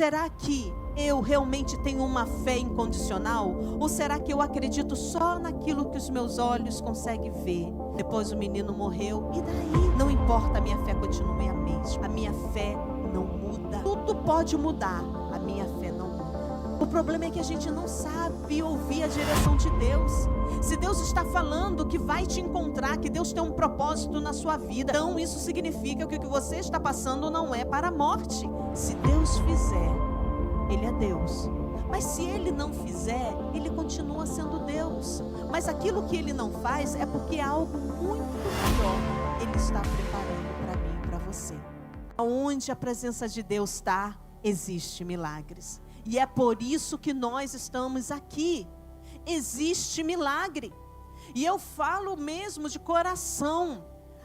Será que eu realmente tenho uma fé incondicional? Ou será que eu acredito só naquilo que os meus olhos conseguem ver? Depois o menino morreu, e daí? Não importa, a minha fé continua a mesma. A minha fé não muda. Tudo pode mudar, a minha fé não muda. O problema é que a gente não sabe ouvir a direção de Deus. Se Deus está falando que vai te encontrar, que Deus tem um propósito na sua vida, então isso significa que o que você está passando não é para a morte. Se Deus fizer, Ele é Deus. Mas se Ele não fizer, Ele continua sendo Deus. Mas aquilo que Ele não faz é porque é algo muito maior Ele está preparando para mim e para você. Onde a presença de Deus está, existe milagres. E é por isso que nós estamos aqui. Existe milagre. E eu falo mesmo de coração.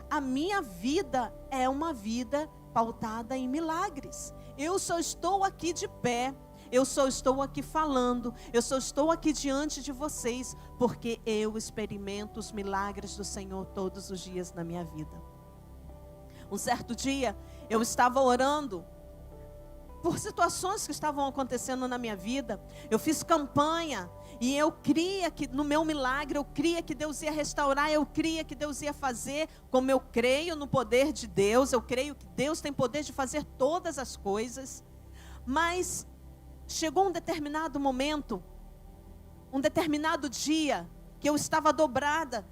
A minha vida é uma vida pautada em milagres. Eu só estou aqui de pé. Eu só estou aqui falando. Eu só estou aqui diante de vocês porque eu experimento os milagres do Senhor todos os dias na minha vida. Um certo dia, eu estava orando por situações que estavam acontecendo na minha vida. Eu fiz campanha e eu cria que no meu milagre, eu cria que Deus ia restaurar, eu cria que Deus ia fazer, como eu creio no poder de Deus, eu creio que Deus tem poder de fazer todas as coisas. Mas chegou um determinado momento, um determinado dia, que eu estava dobrada,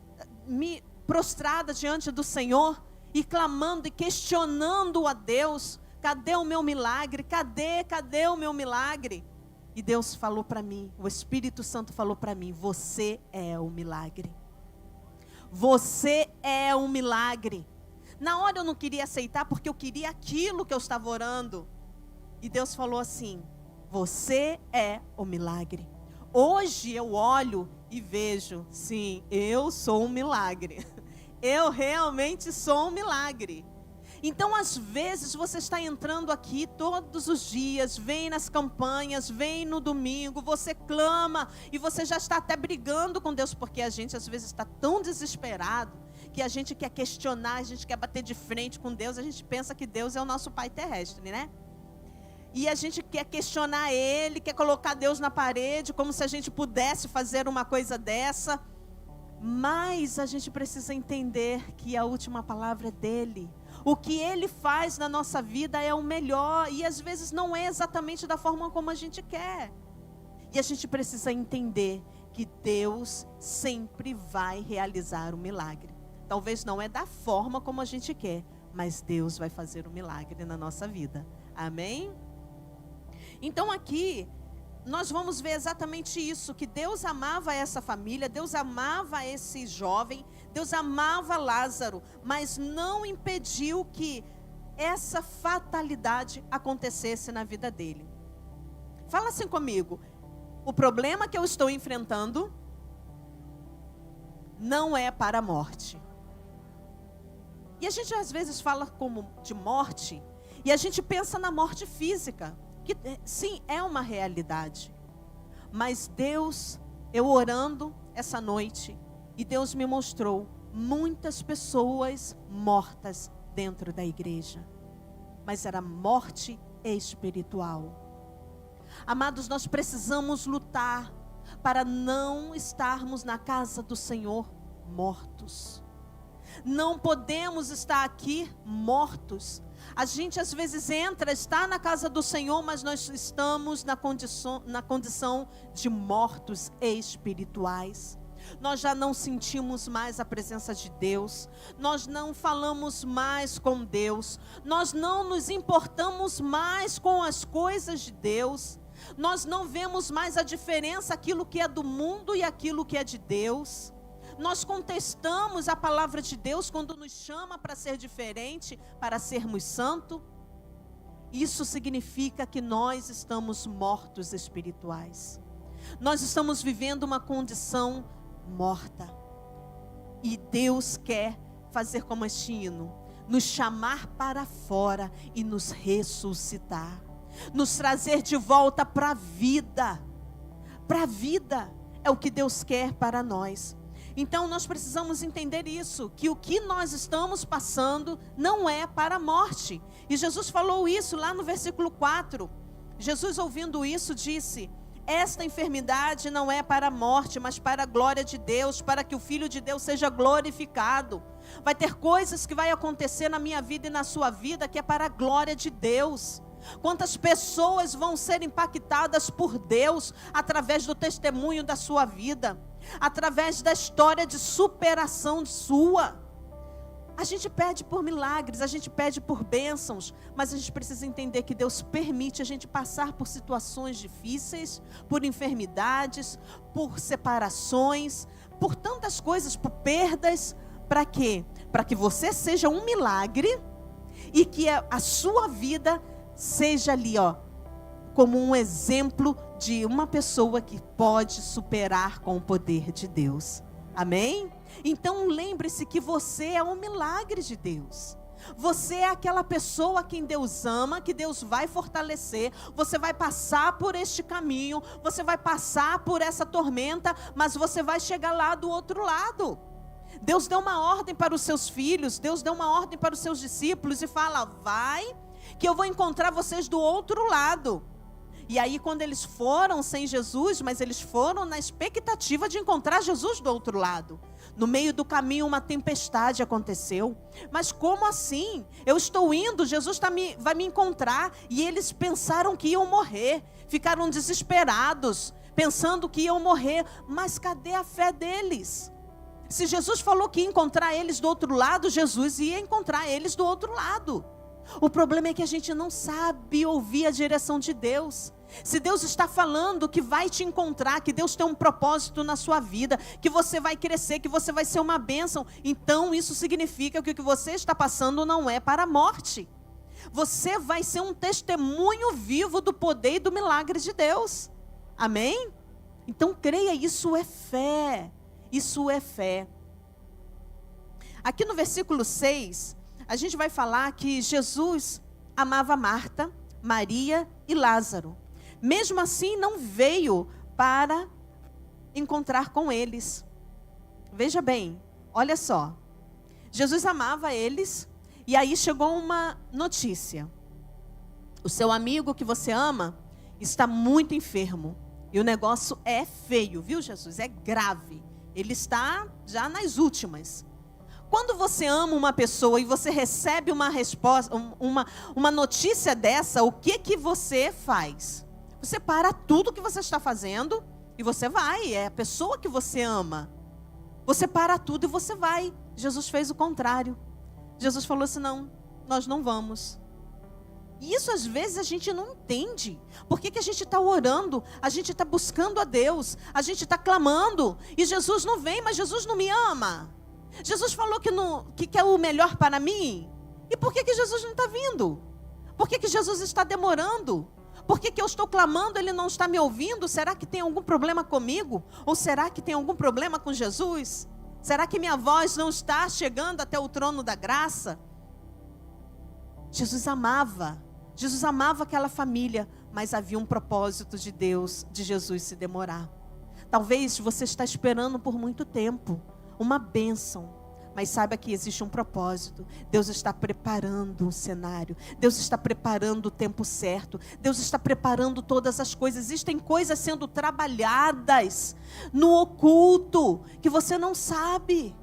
prostrada diante do Senhor, e clamando e questionando a Deus: cadê o meu milagre? Cadê o meu milagre? E Deus falou para mim, o Espírito Santo falou para mim: você é o milagre. Você é um milagre. Na hora eu não queria aceitar, porque eu queria aquilo que eu estava orando. E Deus falou assim: você é o milagre. Hoje eu olho e vejo, sim, eu sou um milagre. Eu realmente sou um milagre. Então, às vezes, você está entrando aqui todos os dias, vem nas campanhas, vem no domingo, você clama e você já está até brigando com Deus, porque a gente às vezes está tão desesperado que a gente quer questionar, a gente quer bater de frente com Deus, a gente pensa que Deus é o nosso pai terrestre, né? E a gente quer questionar Ele, quer colocar Deus na parede, como se a gente pudesse fazer uma coisa dessa. Mas a gente precisa entender que a última palavra é dEle. O que Ele faz na nossa vida é o melhor. E às vezes não é exatamente da forma como a gente quer. E a gente precisa entender que Deus sempre vai realizar o milagre. Talvez não é da forma como a gente quer, mas Deus vai fazer o milagre na nossa vida. Amém? Então aqui nós vamos ver exatamente isso, que Deus amava essa família, Deus amava esse jovem, Deus amava Lázaro, mas não impediu que essa fatalidade acontecesse na vida dele. Fala assim comigo: o problema que eu estou enfrentando não é para a morte. E a gente às vezes fala como de morte, e a gente pensa na morte física, que sim, é uma realidade. Mas Deus, eu orando essa noite, e Deus me mostrou muitas pessoas mortas dentro da igreja. Mas era morte espiritual. Amados, nós precisamos lutar para não estarmos na casa do Senhor mortos. Não podemos estar aqui mortos. A gente às vezes está na casa do Senhor, mas nós estamos na condição de mortos espirituais. Nós já não sentimos mais a presença de Deus. Nós não falamos mais com Deus. Nós não nos importamos mais com as coisas de Deus. Nós não vemos mais a diferença, aquilo que é do mundo e aquilo que é de Deus. Nós contestamos a palavra de Deus quando nos chama para ser diferente, para sermos santos. Isso significa que nós estamos mortos espirituais. Nós estamos vivendo uma condição morta. E Deus quer fazer como este hino, nos chamar para fora e nos ressuscitar. Nos trazer de volta para a vida. Para a vida é o que Deus quer para nós. Então nós precisamos entender isso, que o que nós estamos passando não é para a morte. E Jesus falou isso lá no versículo 4. Jesus, ouvindo isso, disse: esta enfermidade não é para a morte, mas para a glória de Deus, para que o Filho de Deus seja glorificado. Vai ter coisas que vai acontecer na minha vida e na sua vida que é para a glória de Deus. Quantas pessoas vão ser impactadas por Deus através do testemunho da sua vida, através da história de superação sua. A gente pede por milagres, a gente pede por bênçãos, mas a gente precisa entender que Deus permite a gente passar por situações difíceis, por enfermidades, por separações, por tantas coisas, por perdas. Para quê? Para que você seja um milagre e que a sua vida seja ali, como um exemplo de uma pessoa que pode superar com o poder de Deus. Amém? Então lembre-se que você é um milagre de Deus. Você é aquela pessoa a quem Deus ama, que Deus vai fortalecer. Você vai passar por este caminho, você vai passar por essa tormenta, mas você vai chegar lá do outro lado. Deus deu uma ordem para os seus filhos, Deus deu uma ordem para os seus discípulos e fala: vai, que eu vou encontrar vocês do outro lado. E aí quando eles foram sem Jesus, mas eles foram na expectativa de encontrar Jesus do outro lado. No meio do caminho uma tempestade aconteceu. Mas como assim? Eu estou indo, Jesus vai me encontrar. E eles pensaram que iam morrer. Ficaram desesperados, pensando que iam morrer. Mas cadê a fé deles? Se Jesus falou que ia encontrar eles do outro lado, Jesus ia encontrar eles do outro lado. O problema é que a gente não sabe ouvir a direção de Deus. Se Deus está falando que vai te encontrar, que Deus tem um propósito na sua vida, que você vai crescer, que você vai ser uma bênção, então isso significa que o que você está passando não é para a morte. Você vai ser um testemunho vivo do poder e do milagre de Deus. Amém? Então creia, isso é fé. Isso é fé. Aqui no versículo 6, a gente vai falar que Jesus amava Marta, Maria e Lázaro. Mesmo assim, não veio para encontrar com eles. Veja bem, olha só. Jesus amava eles e aí chegou uma notícia. O seu amigo que você ama está muito enfermo. E o negócio é feio, viu, Jesus? É grave. Ele está já nas últimas. Quando você ama uma pessoa e você recebe uma resposta, uma notícia dessa, o que você faz? Você para tudo que você está fazendo e você vai. É a pessoa que você ama. Você para tudo e você vai. Jesus fez o contrário. Jesus falou assim: não, nós não vamos. E isso às vezes a gente não entende. Por que a gente está orando? A gente está buscando a Deus. A gente está clamando. E Jesus não vem, mas Jesus não me ama. Jesus falou que quer o melhor para mim. E por que Jesus não está vindo? Por que Jesus está demorando? Por que eu estou clamando, Ele não está me ouvindo? Será que tem algum problema comigo? Ou será que tem algum problema com Jesus? Será que minha voz não está chegando até o trono da graça? Jesus amava aquela família, mas havia um propósito de Deus, de Jesus se demorar. Talvez você está esperando por muito tempo uma bênção, mas saiba que existe um propósito. Deus está preparando um cenário. Deus está preparando o tempo certo. Deus está preparando todas as coisas. Existem coisas sendo trabalhadas no oculto que você não sabe.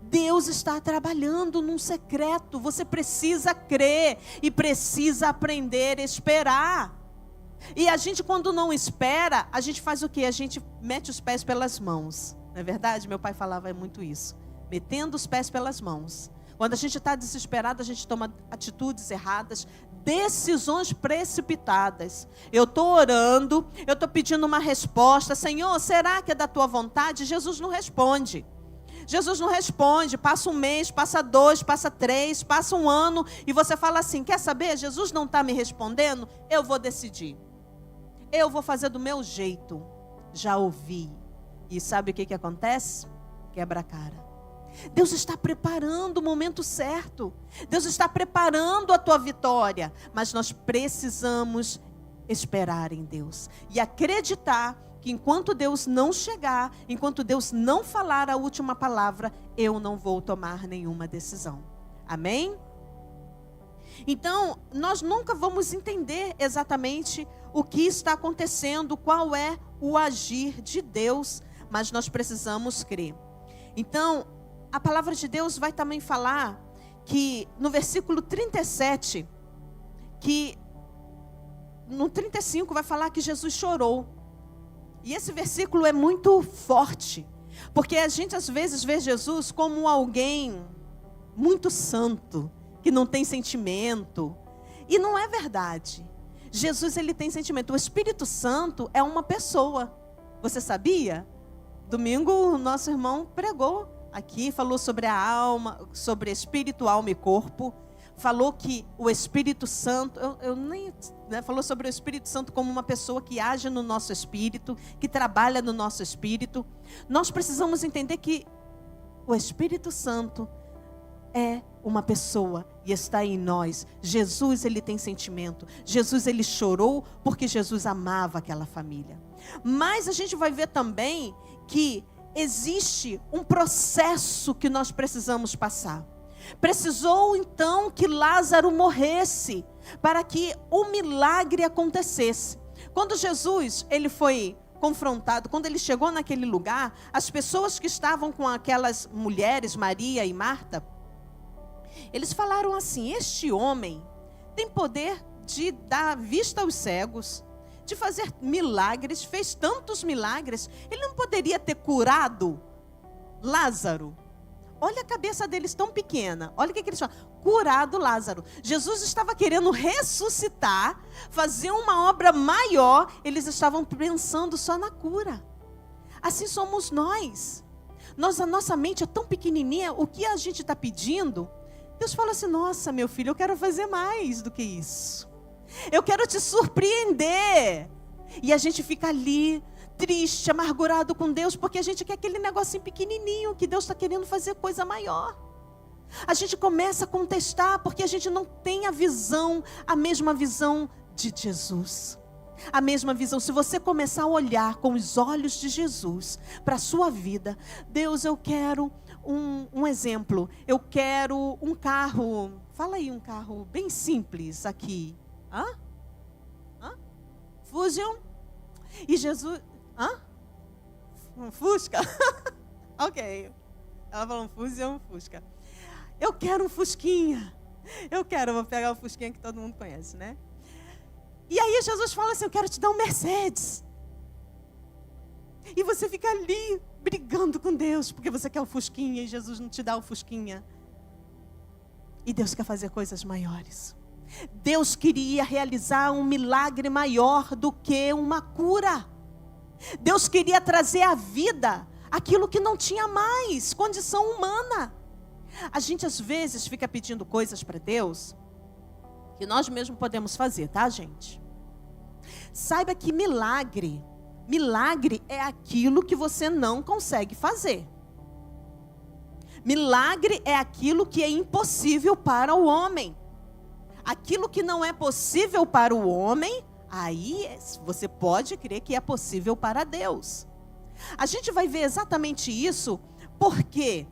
Deus está trabalhando num secreto. Você precisa crer e precisa aprender a esperar. E a gente, quando não espera, a gente faz o quê? A gente mete os pés pelas mãos. Não é verdade? Meu pai falava muito isso. Metendo os pés pelas mãos. Quando a gente está desesperado, a gente toma atitudes erradas, decisões precipitadas. Eu estou orando, eu estou pedindo uma resposta. Senhor, será que é da tua vontade? Jesus não responde. Jesus não responde. Passa um mês, passa 2, passa 3, passa um ano. E você fala assim: quer saber? Jesus não está me respondendo? Eu vou decidir. Eu vou fazer do meu jeito. Já ouvi. E sabe o que acontece? Quebra a cara. Deus está preparando o momento certo. Deus está preparando a tua vitória. Mas nós precisamos esperar em Deus. E acreditar que enquanto Deus não chegar, enquanto Deus não falar a última palavra, eu não vou tomar nenhuma decisão. Amém? Então, nós nunca vamos entender exatamente o que está acontecendo, qual é o agir de Deus, mas nós precisamos crer. Então, a palavra de Deus vai também falar que no versículo 37, que no 35 vai falar que Jesus chorou. E esse versículo é muito forte, porque a gente às vezes vê Jesus como alguém muito santo, que não tem sentimento. E não é verdade. Jesus, ele tem sentimento. O Espírito Santo é uma pessoa. Você sabia? Domingo o nosso irmão pregou aqui, falou sobre a alma, sobre espírito, alma e corpo. Falou que o Espírito Santo, falou sobre o Espírito Santo como uma pessoa que age no nosso espírito, que trabalha no nosso espírito. Nós precisamos entender que o Espírito Santo é uma pessoa e está em nós. Jesus, ele tem sentimento. Jesus, ele chorou porque Jesus amava aquela família. Mas a gente vai ver também que existe um processo que nós precisamos passar. Precisou então que Lázaro morresse para que o milagre acontecesse. Quando Jesus, ele foi confrontado, quando ele chegou naquele lugar, as pessoas que estavam com aquelas mulheres, Maria e Marta, eles falaram assim: este homem tem poder de dar vista aos cegos, de fazer milagres, fez tantos milagres, ele não poderia ter curado Lázaro? Olha a cabeça deles tão pequena, olha o que eles falam: curado Lázaro. Jesus estava querendo ressuscitar, fazer uma obra maior, eles estavam pensando só na cura. Assim somos nós. A nossa mente é tão pequenininha, o que a gente está pedindo, Deus fala assim: nossa, meu filho, eu quero fazer mais do que isso. Eu quero te surpreender. E a gente fica ali, triste, amargurado com Deus, porque a gente quer aquele negocinho pequenininho, que Deus está querendo fazer coisa maior. A gente começa a contestar, porque a gente não tem a mesma visão de Jesus. A mesma visão. Se você começar a olhar com os olhos de Jesus para a sua vida: Deus, eu quero um exemplo, eu quero um carro, fala aí um carro bem simples aqui. Fusion. E Jesus, um Fusca? Ok, ela falou um Fusion, Fusca. Eu quero um Fusquinha, vou pegar o Fusquinha que todo mundo conhece, né? E aí Jesus fala assim: eu quero te dar um Mercedes. E você fica ali brigando com Deus, porque você quer o Fusquinha e Jesus não te dá o Fusquinha. E Deus quer fazer coisas maiores. Deus queria realizar um milagre maior do que uma cura. Deus queria trazer à vida aquilo que não tinha mais condição humana. A gente às vezes fica pedindo coisas para Deus que nós mesmos podemos fazer, tá, gente? Saiba que milagre é aquilo que você não consegue fazer. Milagre é aquilo que é impossível para o homem. Aquilo que não é possível para o homem, aí você pode crer que é possível para Deus. A gente vai ver exatamente isso. Por quê?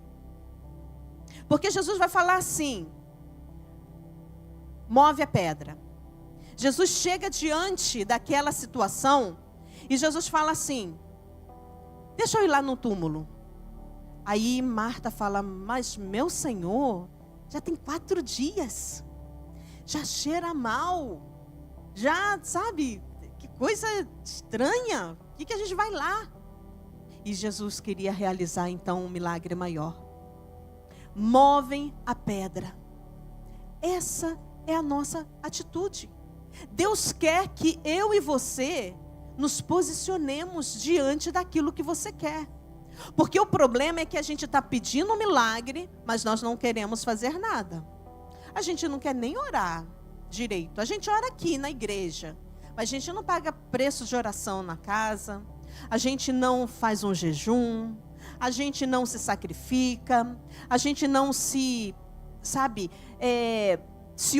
Porque Jesus vai falar assim: move a pedra. Jesus chega diante daquela situação e Jesus fala assim: deixa eu ir lá no túmulo. Aí Marta fala: mas meu Senhor, já tem 4 dias. Já cheira mal. Já, sabe, que coisa estranha. O que a gente vai lá? E Jesus queria realizar então um milagre maior. Movem a pedra. Essa é a nossa atitude. Deus quer que eu e você nos posicionemos diante daquilo que você quer. Porque o problema é que a gente está pedindo um milagre, mas nós não queremos fazer nada. A gente não quer nem orar direito. A gente ora aqui na igreja, mas a gente não paga preço de oração na casa. A gente não faz um jejum. A gente não se sacrifica. A gente não se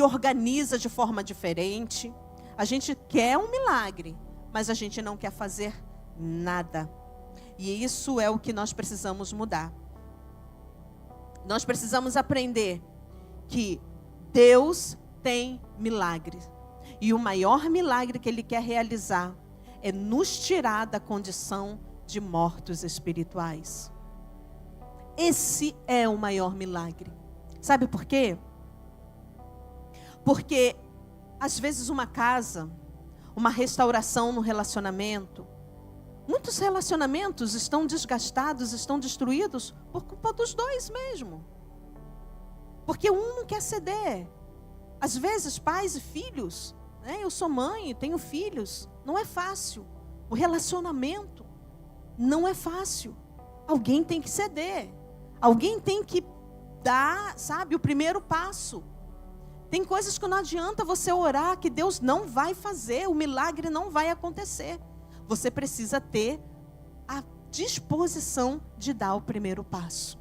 organiza de forma diferente. A gente quer um milagre, mas a gente não quer fazer nada. E isso é o que nós precisamos mudar. Nós precisamos aprender que Deus tem milagre. E o maior milagre que Ele quer realizar é nos tirar da condição de mortos espirituais. Esse é o maior milagre. Sabe por quê? Porque às vezes uma casa, uma restauração no relacionamento, muitos relacionamentos estão desgastados, estão destruídos por culpa dos dois mesmo. Porque um não quer ceder. Às vezes pais e filhos, né? Eu sou mãe, tenho filhos, não é fácil. O relacionamento não é fácil. Alguém tem que ceder. Alguém tem que dar, sabe, o primeiro passo. Tem coisas que não adianta você orar que Deus não vai fazer, o milagre não vai acontecer. Você precisa ter a disposição de dar o primeiro passo.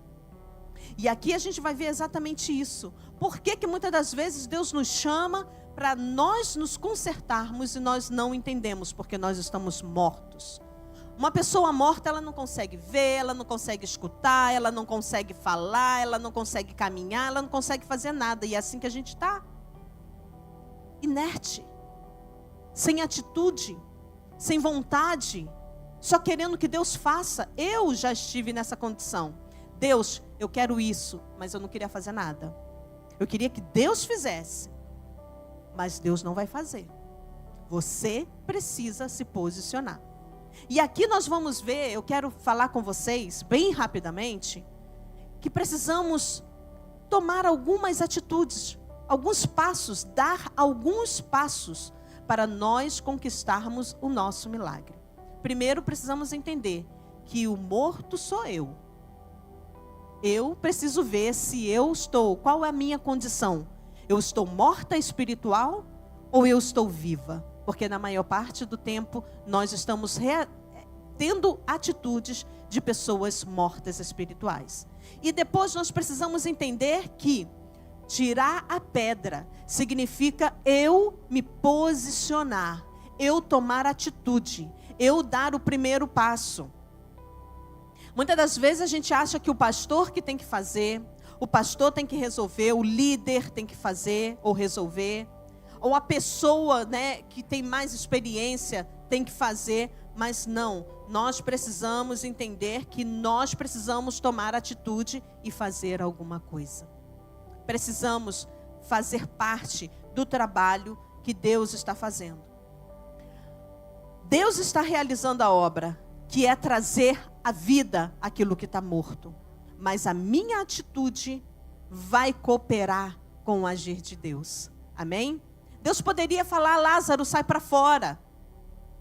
E aqui a gente vai ver exatamente isso. Por que muitas das vezes Deus nos chama para nós nos consertarmos e nós não entendemos? Porque nós estamos mortos. Uma pessoa morta, ela não consegue ver, ela não consegue escutar, ela não consegue falar, ela não consegue caminhar, ela não consegue fazer nada. E é assim que a gente está. Inerte. Sem atitude. Sem vontade. Só querendo que Deus faça. Eu já estive nessa condição. Deus, eu quero isso, mas eu não queria fazer nada. Eu queria que Deus fizesse. Mas Deus não vai fazer. Você precisa se posicionar. E aqui nós vamos ver, eu quero falar com vocês, bem rapidamente, que precisamos tomar algumas atitudes, alguns passos, dar alguns passos para nós conquistarmos o nosso milagre. Primeiro precisamos entender que o morto sou eu. Eu preciso ver se eu estou, qual é a minha condição? Eu estou morta espiritual ou eu estou viva? Porque na maior parte do tempo nós estamos tendo atitudes de pessoas mortas espirituais. E depois nós precisamos entender que tirar a pedra significa eu me posicionar, eu tomar atitude, eu dar o primeiro passo. Muitas das vezes a gente acha que o pastor que tem que fazer, o pastor tem que resolver, o líder tem que fazer ou resolver, ou a pessoa, né, que tem mais experiência tem que fazer, mas não. Nós precisamos entender que nós precisamos tomar atitude e fazer alguma coisa. Precisamos fazer parte do trabalho que Deus está fazendo. Deus está realizando a obra, que é trazer à vida aquilo que está morto. Mas a minha atitude vai cooperar com o agir de Deus. Amém? Deus poderia falar, Lázaro, sai para fora.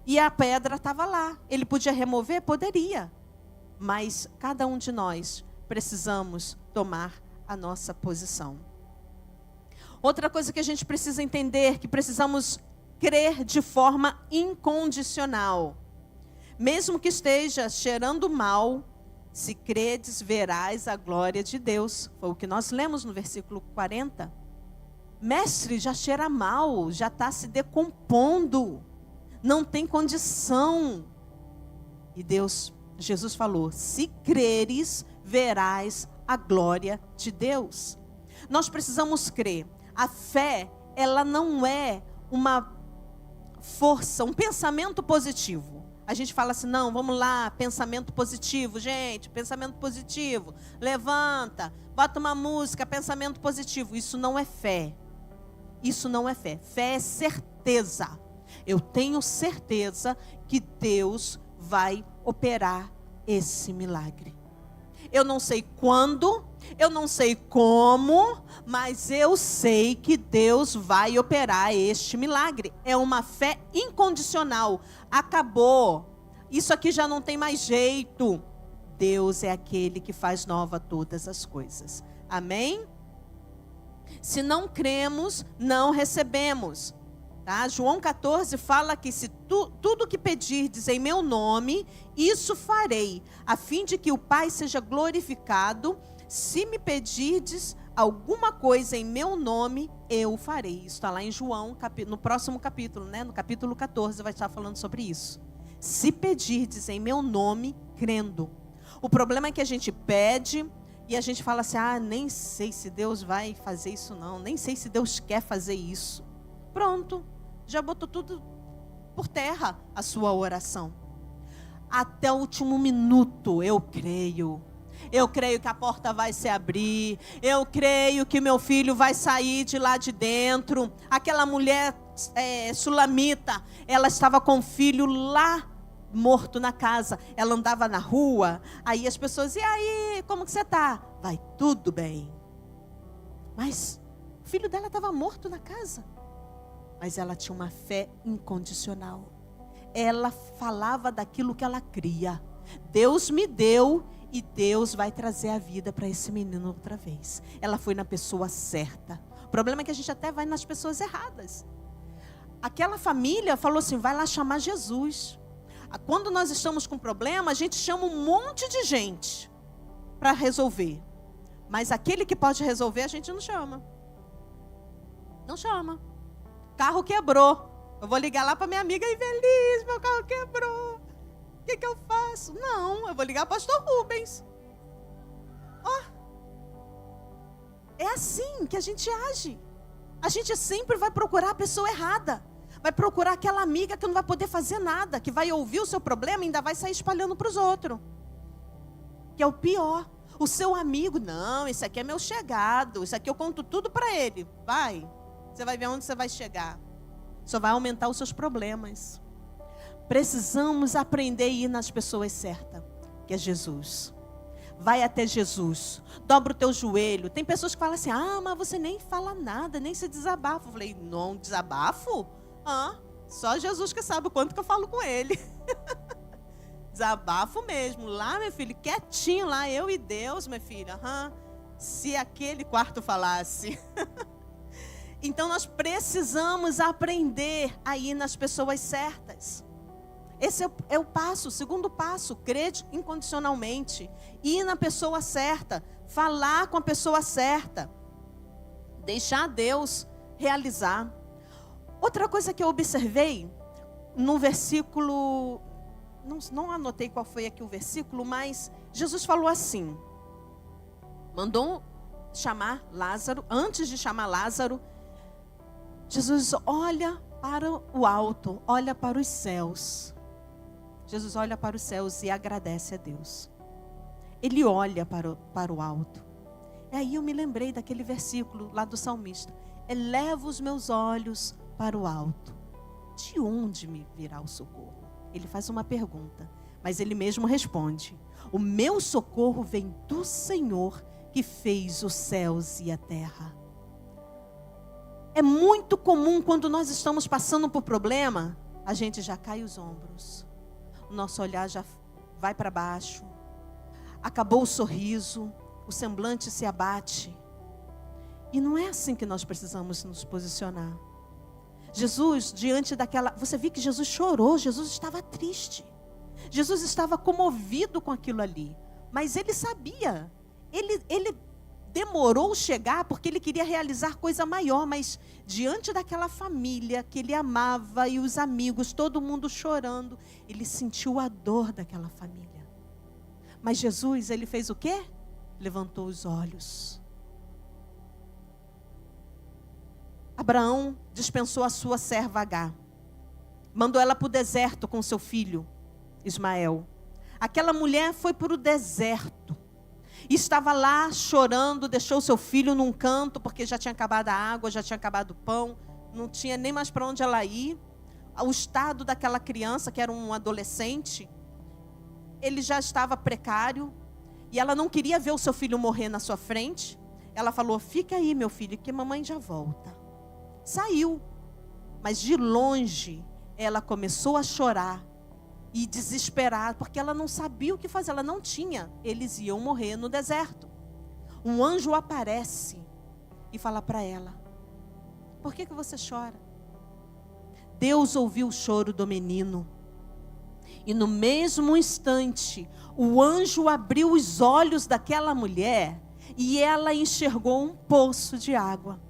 E a pedra estava lá. Ele podia remover? Poderia. Mas cada um de nós precisamos tomar a nossa posição. Outra coisa que a gente precisa entender, que precisamos crer de forma incondicional. Mesmo que esteja cheirando mal, se credes, verás a glória de Deus. Foi o que nós lemos no versículo 40. Mestre, já cheira mal, já está se decompondo, não tem condição. E Jesus falou, se creres, verás a glória de Deus. Nós precisamos crer. A fé, ela não é uma força, um pensamento positivo. A gente fala assim, não, vamos lá, pensamento positivo, gente, pensamento positivo. Levanta, bota uma música, pensamento positivo. Isso não é fé. Isso não é fé. Fé é certeza. Eu tenho certeza que Deus vai operar esse milagre. Eu não sei quando, eu não sei como, mas eu sei que Deus vai operar este milagre. É uma fé incondicional. Acabou. Isso aqui já não tem mais jeito. Deus é aquele que faz nova todas as coisas. Amém? Se não cremos, não recebemos. Tá? João 14 fala que se tudo que pedirdes em meu nome, isso farei, a fim de que o Pai seja glorificado. Se me pedirdes alguma coisa em meu nome, eu farei. Isso está lá em João, no próximo capítulo, né? No capítulo 14 vai estar falando sobre isso. Se pedirdes em meu nome, crendo. O problema é que a gente pede, E a gente fala assim, nem sei se Deus vai fazer isso não, nem sei se Deus quer fazer isso. Pronto, já botou tudo por terra a sua oração. Até o último minuto, eu creio que a porta vai se abrir, eu creio que meu filho vai sair de lá de dentro. Aquela mulher sulamita, ela estava com o filho lá, morto na casa, ela andava na rua, aí as pessoas, e aí, como que você está? Vai tudo bem. Mas o filho dela estava morto na casa, mas ela tinha uma fé incondicional. Ela falava daquilo que ela cria. Deus me deu e Deus vai trazer a vida para esse menino outra vez. Ela foi na pessoa certa. O problema é que a gente até vai nas pessoas erradas. Aquela família falou assim, vai lá chamar Jesus. Quando nós estamos com problema, a gente chama um monte de gente para resolver. Mas aquele que pode resolver, a gente não chama. Não chama. Carro quebrou. Eu vou ligar lá para minha amiga infeliz, meu carro quebrou. O que eu faço? Não, eu vou ligar para o pastor Rubens. É assim que a gente age. A gente sempre vai procurar a pessoa errada. Vai procurar aquela amiga que não vai poder fazer nada, que vai ouvir o seu problema e ainda vai sair espalhando para os outros. Que é o pior. O seu amigo, não, esse aqui é meu chegado, isso aqui eu conto tudo para ele. Vai, você vai ver onde você vai chegar. Só vai aumentar os seus problemas. Precisamos aprender a ir nas pessoas certas, que é Jesus. Vai até Jesus, dobra o teu joelho. Tem pessoas que falam assim, mas você nem fala nada, nem se desabafa. Eu falei, não desabafo? Só Jesus que sabe o quanto que eu falo com ele. Desabafo mesmo. Lá, meu filho, quietinho lá, eu e Deus, minha filha. Se aquele quarto falasse. Então nós precisamos aprender a ir nas pessoas certas. Esse é o passo, o segundo passo, crer incondicionalmente. Ir na pessoa certa, falar com a pessoa certa. Deixar Deus realizar. Outra coisa que eu observei, no versículo, não anotei qual foi aqui o versículo, mas Jesus falou assim, mandou chamar Lázaro, antes de chamar Lázaro, Jesus olha para o alto, olha para os céus. Jesus olha para os céus e agradece a Deus. Ele olha para o alto. E aí eu me lembrei daquele versículo lá do salmista. Eleva os meus olhos para o alto. De onde me virá o socorro? Ele faz uma pergunta, mas ele mesmo responde. O meu socorro vem do Senhor que fez os céus e a terra. É muito comum quando nós estamos passando por problema, a gente já cai os ombros. O nosso olhar já vai para baixo. Acabou o sorriso, o semblante se abate. E não é assim que nós precisamos nos posicionar. Jesus, diante daquela... Você viu que Jesus chorou, Jesus estava triste. Jesus estava comovido com aquilo ali. Mas ele sabia. Ele demorou chegar porque ele queria realizar coisa maior. Mas diante daquela família que ele amava e os amigos, todo mundo chorando, ele sentiu a dor daquela família. Mas Jesus, ele fez o quê? Levantou os olhos. Abraão dispensou a sua serva Agar. Mandou ela para o deserto com seu filho, Ismael. Aquela mulher foi para o deserto. E estava lá chorando, deixou seu filho num canto, porque já tinha acabado a água, já tinha acabado o pão. Não tinha nem mais para onde ela ir. O estado daquela criança, que era um adolescente, ele já estava precário. E ela não queria ver o seu filho morrer na sua frente. Ela falou, fica aí meu filho, que mamãe já volta. Saiu, mas de longe ela começou a chorar e desesperar, porque ela não sabia o que fazer, ela não tinha, eles iam morrer no deserto. Um anjo aparece e fala para ela, por que você chora? Deus ouviu o choro do menino, e no mesmo instante, o anjo abriu os olhos daquela mulher, e ela enxergou um poço de água.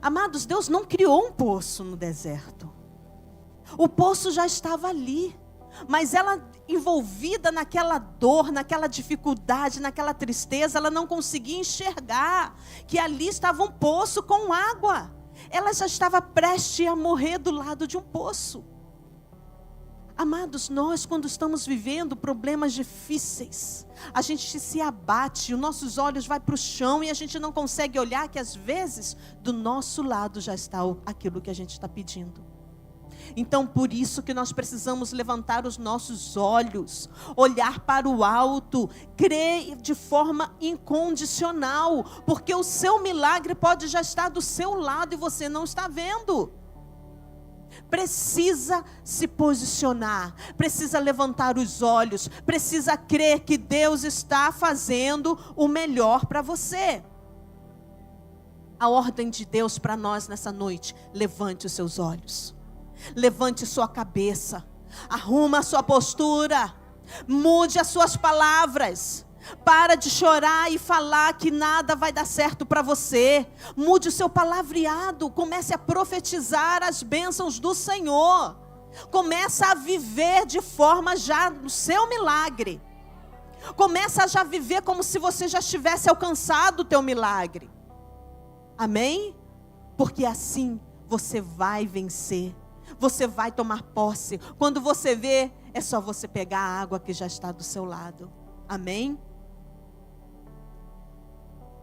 Amados, Deus não criou um poço no deserto. O poço já estava ali. Mas ela, envolvida naquela dor, naquela dificuldade, naquela tristeza, ela não conseguia enxergar que ali estava um poço com água. Ela já estava prestes a morrer do lado de um poço. Amados, nós quando estamos vivendo problemas difíceis, a gente se abate, os nossos olhos vão para o chão e a gente não consegue olhar que às vezes do nosso lado já está aquilo que a gente está pedindo. Então por isso que nós precisamos levantar os nossos olhos, olhar para o alto, crer de forma incondicional, porque o seu milagre pode já estar do seu lado e você não está vendo. Precisa se posicionar, precisa levantar os olhos, precisa crer que Deus está fazendo o melhor para você. A ordem de Deus para nós nessa noite: levante os seus olhos, levante sua cabeça, arruma a sua postura, mude as suas palavras. Para de chorar e falar que nada vai dar certo para você. Mude o seu palavreado. Comece a profetizar as bênçãos do Senhor. Comece a viver de forma já no seu milagre. Comece a já viver como se você já tivesse alcançado o teu milagre. Amém? Porque assim você vai vencer. Você vai tomar posse. Quando você vê, é só você pegar a água que já está do seu lado. Amém?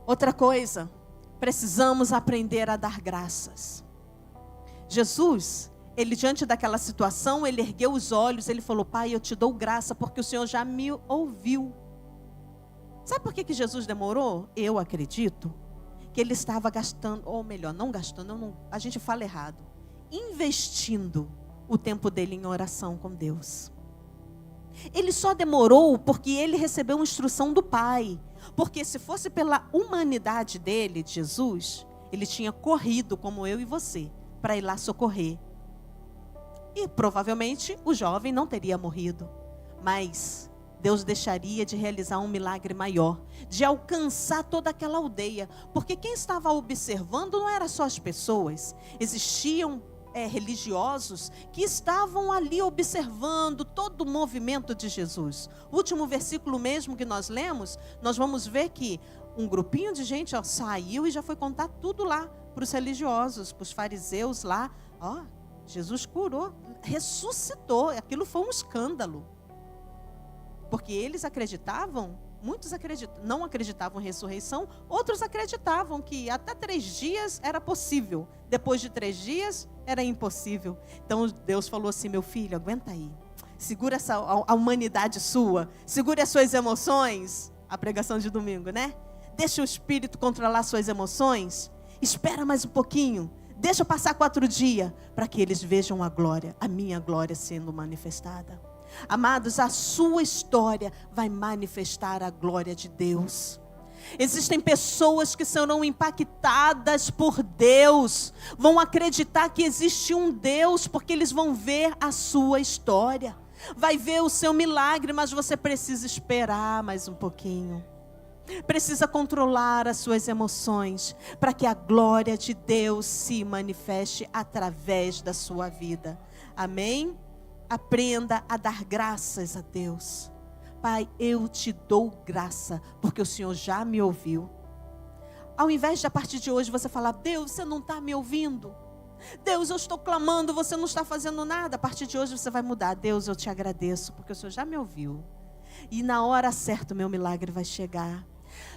Outra coisa, precisamos aprender a dar graças. Jesus, ele diante daquela situação, ele ergueu os olhos, ele falou: Pai, eu te dou graça porque o Senhor já me ouviu. Sabe por que Jesus demorou? Eu acredito que ele estava gastando, ou melhor, não gastando, a gente fala errado, investindo o tempo dele em oração com Deus. Ele só demorou porque ele recebeu uma instrução do Pai. Porque se fosse pela humanidade dele, de Jesus, ele tinha corrido como eu e você, para ir lá socorrer. E provavelmente o jovem não teria morrido. Mas Deus deixaria de realizar um milagre maior, de alcançar toda aquela aldeia. Porque quem estava observando não era só as pessoas. Existiam religiosos que estavam ali observando todo o movimento de Jesus. O último versículo mesmo que nós lemos, nós vamos ver que um grupinho de gente saiu e já foi contar tudo lá para os religiosos, para os fariseus lá. Jesus curou, ressuscitou. Aquilo foi um escândalo. Porque eles acreditavam, muitos não acreditavam em ressurreição, outros acreditavam que até 3 dias era possível. Depois de 3 dias era impossível. Então Deus falou assim: meu filho, aguenta aí. Segura a humanidade sua. Segure as suas emoções. A pregação de domingo, né? Deixa o Espírito controlar suas emoções. Espera mais um pouquinho. Deixa passar 4 dias para que eles vejam a glória, a minha glória sendo manifestada. Amados, a sua história vai manifestar a glória de Deus. Existem pessoas que serão impactadas por Deus, vão acreditar que existe um Deus, porque eles vão ver a sua história, vai ver o seu milagre, mas você precisa esperar mais um pouquinho. Precisa controlar as suas emoções, para que a glória de Deus se manifeste através da sua vida. Amém? Aprenda a dar graças a Deus. Pai, eu te dou graça, porque o Senhor já me ouviu. Ao invés de a partir de hoje você falar: Deus, você não está me ouvindo. Deus, eu estou clamando, você não está fazendo nada. A partir de hoje você vai mudar. Deus, eu te agradeço, porque o Senhor já me ouviu. E na hora certa o meu milagre vai chegar.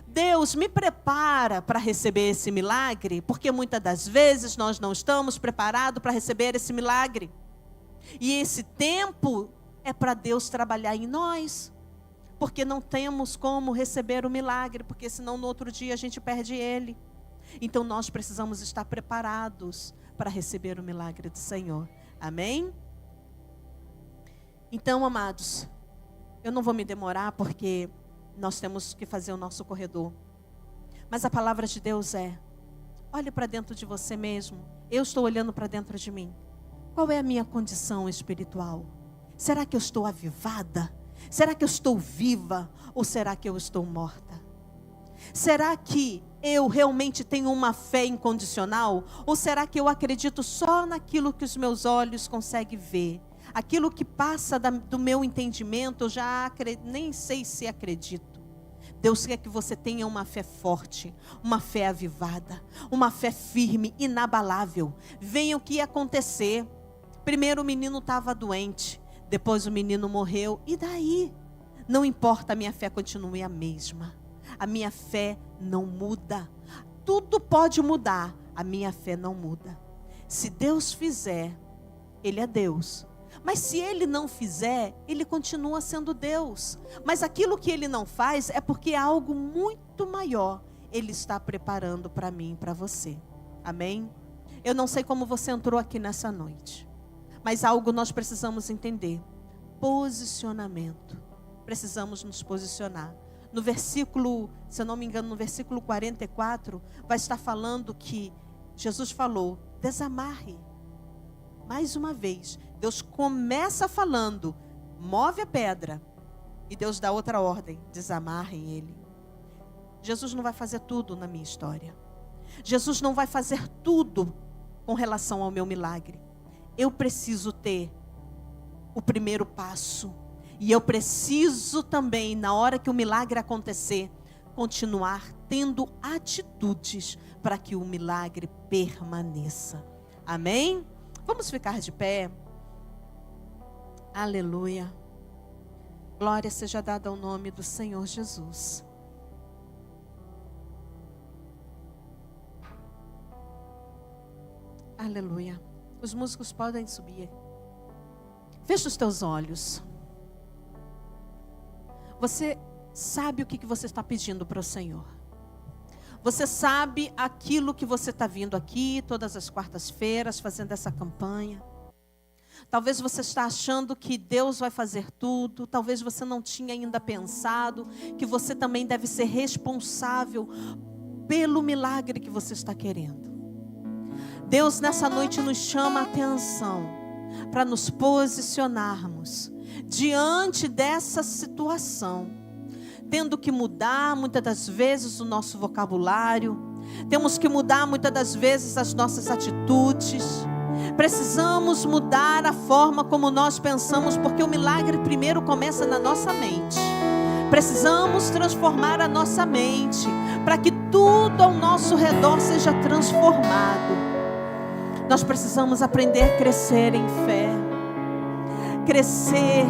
Deus, me prepara para receber esse milagre, porque muitas das vezes nós não estamos preparados para receber esse milagre. E esse tempo é para Deus trabalhar em nós. Porque não temos como receber o milagre, porque senão no outro dia a gente perde ele. Então nós precisamos estar preparados para receber o milagre do Senhor. Amém? Então, amados, eu não vou me demorar porque nós temos que fazer o nosso corredor. Mas a palavra de Deus olhe para dentro de você mesmo. Eu estou olhando para dentro de mim. Qual é a minha condição espiritual? Será que eu estou avivada? Será que eu estou viva? Ou será que eu estou morta? Será que eu realmente tenho uma fé incondicional? Ou será que eu acredito só naquilo que os meus olhos conseguem ver? Aquilo que passa do meu entendimento, eu já nem sei se acredito. Deus quer que você tenha uma fé forte, uma fé avivada, uma fé firme, inabalável. Venha o que ia acontecer. Primeiro o menino estava doente, depois o menino morreu. E daí? Não importa, a minha fé continue a mesma. A minha fé não muda. Tudo pode mudar, a minha fé não muda. Se Deus fizer, Ele é Deus. Mas se Ele não fizer, Ele continua sendo Deus. Mas aquilo que Ele não faz é porque é algo muito maior Ele está preparando para mim e para você. Amém? Eu não sei como você entrou aqui nessa noite, mas algo nós precisamos entender. Posicionamento. Precisamos nos posicionar. No versículo, se eu não me engano, no versículo 44, vai estar falando que Jesus falou, desamarre. Mais uma vez, Deus começa falando, move a pedra. E Deus dá outra ordem, desamarrem ele. Jesus não vai fazer tudo na minha história. Jesus não vai fazer tudo com relação ao meu milagre. Eu preciso ter o primeiro passo. E eu preciso também, na hora que o milagre acontecer, continuar tendo atitudes para que o milagre permaneça. Amém? Vamos ficar de pé. Aleluia. Glória seja dada ao nome do Senhor Jesus. Aleluia. Os músicos podem subir. Fecha os teus olhos. Você sabe o que você está pedindo para o Senhor. Você sabe aquilo que você está vindo aqui todas as quartas-feiras fazendo essa campanha. Talvez você está achando que Deus vai fazer tudo. Talvez você não tinha ainda pensado que você também deve ser responsável pelo milagre que você está querendo. Deus nessa noite nos chama a atenção para nos posicionarmos diante dessa situação, tendo que mudar muitas das vezes o nosso vocabulário, temos que mudar muitas das vezes as nossas atitudes, precisamos mudar a forma como nós pensamos, porque o milagre primeiro começa na nossa mente. Precisamos transformar a nossa mente, para que tudo ao nosso redor seja transformado. Nós precisamos aprender a crescer em fé. Crescer.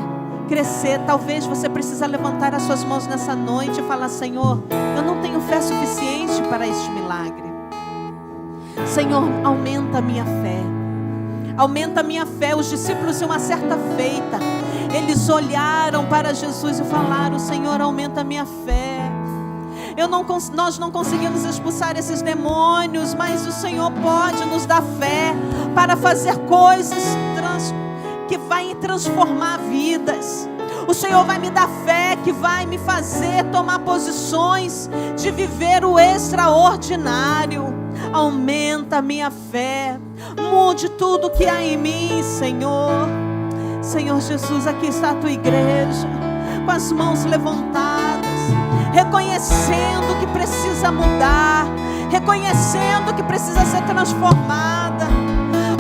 Talvez você precisa levantar as suas mãos nessa noite e falar: Senhor, eu não tenho fé suficiente para este milagre. Senhor, aumenta a minha fé. Aumenta a minha fé. Os discípulos, em uma certa feita, eles olharam para Jesus e falaram: Senhor, aumenta a minha fé. Nós não conseguimos expulsar esses demônios, mas o Senhor pode nos dar fé para fazer coisas que vai transformar vidas. O Senhor vai me dar fé que vai me fazer tomar posições de viver o extraordinário. Aumenta a minha fé. Mude tudo que há em mim, Senhor. Senhor Jesus, aqui está a tua igreja, com as mãos levantadas, reconhecendo que precisa mudar, reconhecendo que precisa ser transformada.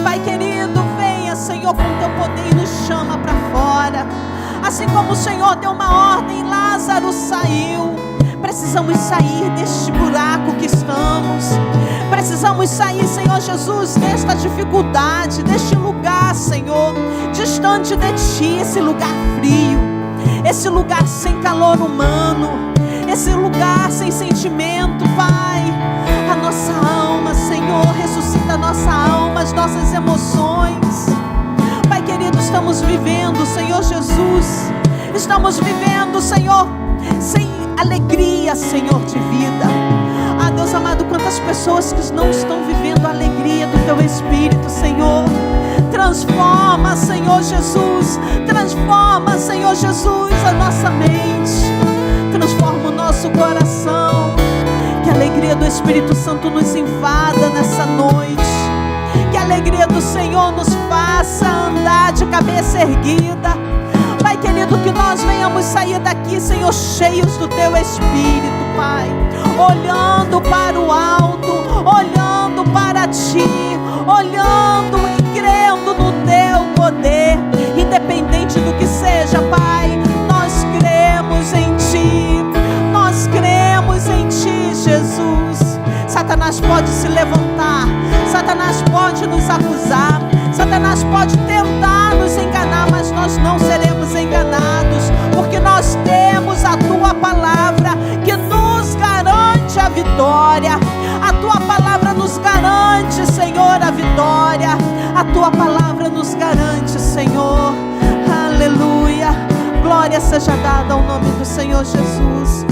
Pai querido, venha, Senhor, com teu poder e nos chama para fora. Assim como o Senhor deu uma ordem, Lázaro saiu. Precisamos sair deste buraco que estamos. Precisamos sair, Senhor Jesus, desta dificuldade, deste lugar, Senhor, distante de Ti, esse lugar frio, esse lugar sem calor humano, esse lugar sem sentimento, Pai. A nossa alma, Senhor, ressuscita a nossa alma, as nossas emoções. Pai querido, estamos vivendo, Senhor Jesus, estamos vivendo, Senhor, sem alegria, Senhor, de vida. Ah, Deus amado, quantas pessoas que não estão vivendo a alegria do Teu Espírito, Senhor. Transforma, Senhor Jesus, transforma, Senhor Jesus, a nossa mente, transforma o nosso coração. Que a alegria do Espírito Santo nos invada nessa noite. Que a alegria do Senhor nos faça andar de cabeça erguida. Pai querido, que nós venhamos sair daqui, Senhor, cheios do Teu Espírito, Pai. Olhando para o alto, olhando para Ti, olhando e crendo no Teu poder. Independente vitória. A tua palavra nos garante, Senhor, a vitória. A tua palavra nos garante, Senhor. Aleluia. Glória seja dada ao nome do Senhor Jesus.